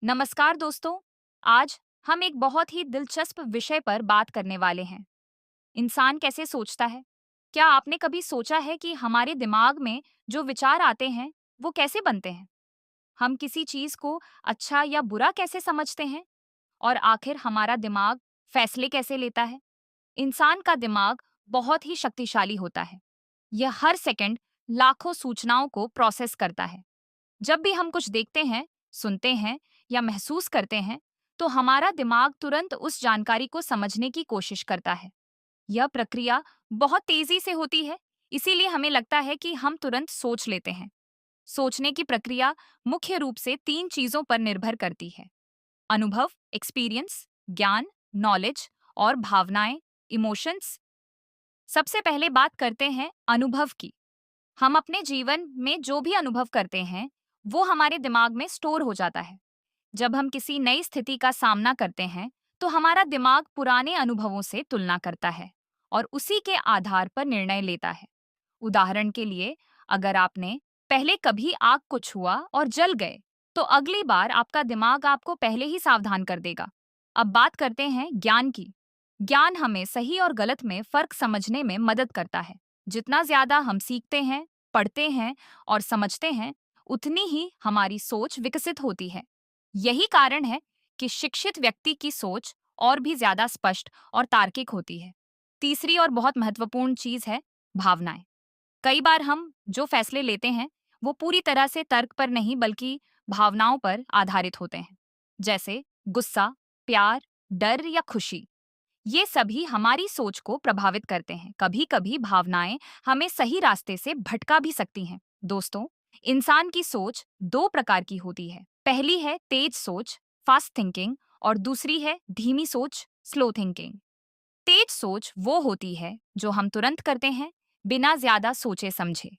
नमस्कार दोस्तों। आज हम एक बहुत ही दिलचस्प विषय पर बात करने वाले हैं। इंसान कैसे सोचता है? क्या आपने कभी सोचा है कि हमारे दिमाग में जो विचार आते हैं, वो कैसे बनते हैं? हम किसी चीज को अच्छा या बुरा कैसे समझते हैं? और आखिर हमारा दिमाग फैसले कैसे लेता है? इंसान का दिमाग बहुत ही शक्तिशाली होता है। यह हर सेकंड लाखों सूचनाओं को प्रोसेस करता है। जब भी हम कुछ देखते हैं, सुनते हैं या महसूस करते हैं, तो हमारा दिमाग तुरंत उस जानकारी को समझने की कोशिश करता है। यह प्रक्रिया बहुत तेजी से होती है, इसीलिए हमें लगता है कि हम तुरंत सोच लेते हैं। सोचने की प्रक्रिया मुख्य रूप से 3 चीजों पर निर्भर करती है: अनुभव, एक्सपीरियंस, ज्ञान, नॉलेज, और भावनाएं, इमोशंस। सबसे पहले बात करते हैं अनुभव की। हम अपने जीवन में जो भी अनुभव करते हैं, वो हमारे दिमाग में स्टोर हो जाता है। जब हम किसी नई स्थिति का सामना करते हैं, तो हमारा दिमाग पुराने अनुभवों से तुलना करता है और उसी के आधार पर निर्णय लेता है। उदाहरण के लिए, अगर आपने पहले कभी आग को छुआ और जल गए, तो अगली बार आपका दिमाग आपको पहले ही सावधान कर देगा। अब बात करते हैं ज्ञान की। ज्ञान हमें सही और गलत में फर्क समझने में मदद करता है। जितना ज्यादा हम सीखते हैं, पढ़ते हैं और समझते हैं, उतनी ही हमारी सोच विकसित होती है। यही कारण है कि शिक्षित व्यक्ति की सोच और भी ज्यादा स्पष्ट और तार्किक होती है। तीसरी और बहुत महत्वपूर्ण चीज है भावनाएं। कई बार हम जो फैसले लेते हैं, वो पूरी तरह से तर्क पर नहीं बल्कि भावनाओं पर आधारित होते हैं। जैसे गुस्सा, प्यार, डर या खुशी। ये सभी हमारी सोच को प्रभावित करते हैं। कभी कभी भावनाएं हमें सही रास्ते से भटका भी सकती हैं। दोस्तों, इंसान की सोच 2 प्रकार की होती है। पहली है तेज सोच, फास्ट थिंकिंग, और दूसरी है धीमी सोच, स्लो थिंकिंग। तेज सोच वो होती है जो हम तुरंत करते हैं, बिना ज्यादा सोचे समझे,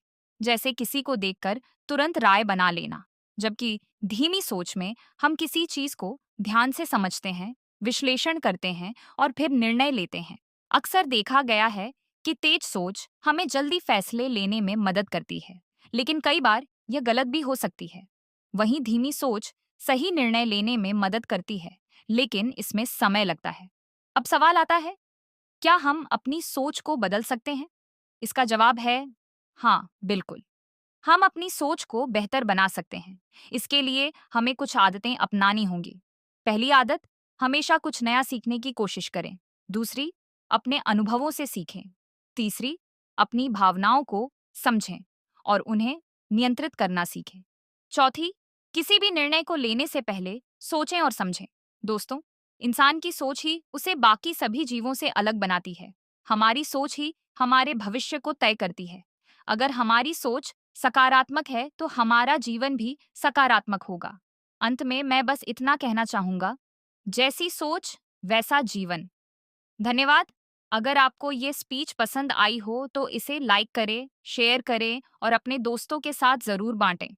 जैसे किसी को देखकर तुरंत राय बना लेना। जबकि धीमी सोच में हम किसी चीज को ध्यान से समझते हैं, विश्लेषण करते हैं और फिर निर्णय लेते हैं। अक्सर देखा गया है कि तेज सोच हमें जल्दी फैसले लेने में मदद करती है, लेकिन कई बार यह गलत भी हो सकती है। वहीं धीमी सोच सही निर्णय लेने में मदद करती है, लेकिन इसमें समय लगता है। अब सवाल आता है, क्या हम अपनी सोच को बदल सकते हैं? इसका जवाब है हाँ, बिल्कुल। हम अपनी सोच को बेहतर बना सकते हैं। इसके लिए हमें कुछ आदतें अपनानी होंगी। पहली आदत, हमेशा कुछ नया सीखने की कोशिश करें। दूसरी, अपने अनुभवों से सीखें। तीसरी, अपनी भावनाओं को समझें और उन्हें नियंत्रित करना सीखें। चौथी, किसी भी निर्णय को लेने से पहले सोचें और समझें। दोस्तों, इंसान की सोच ही उसे बाकी सभी जीवों से अलग बनाती है। हमारी सोच ही हमारे भविष्य को तय करती है। अगर हमारी सोच सकारात्मक है, तो हमारा जीवन भी सकारात्मक होगा। अंत में मैं बस इतना कहना चाहूंगा, जैसी सोच वैसा जीवन। धन्यवाद। अगर आपको ये स्पीच पसंद आई हो तो इसे लाइक करें, शेयर करें और अपने दोस्तों के साथ जरूर बांटें।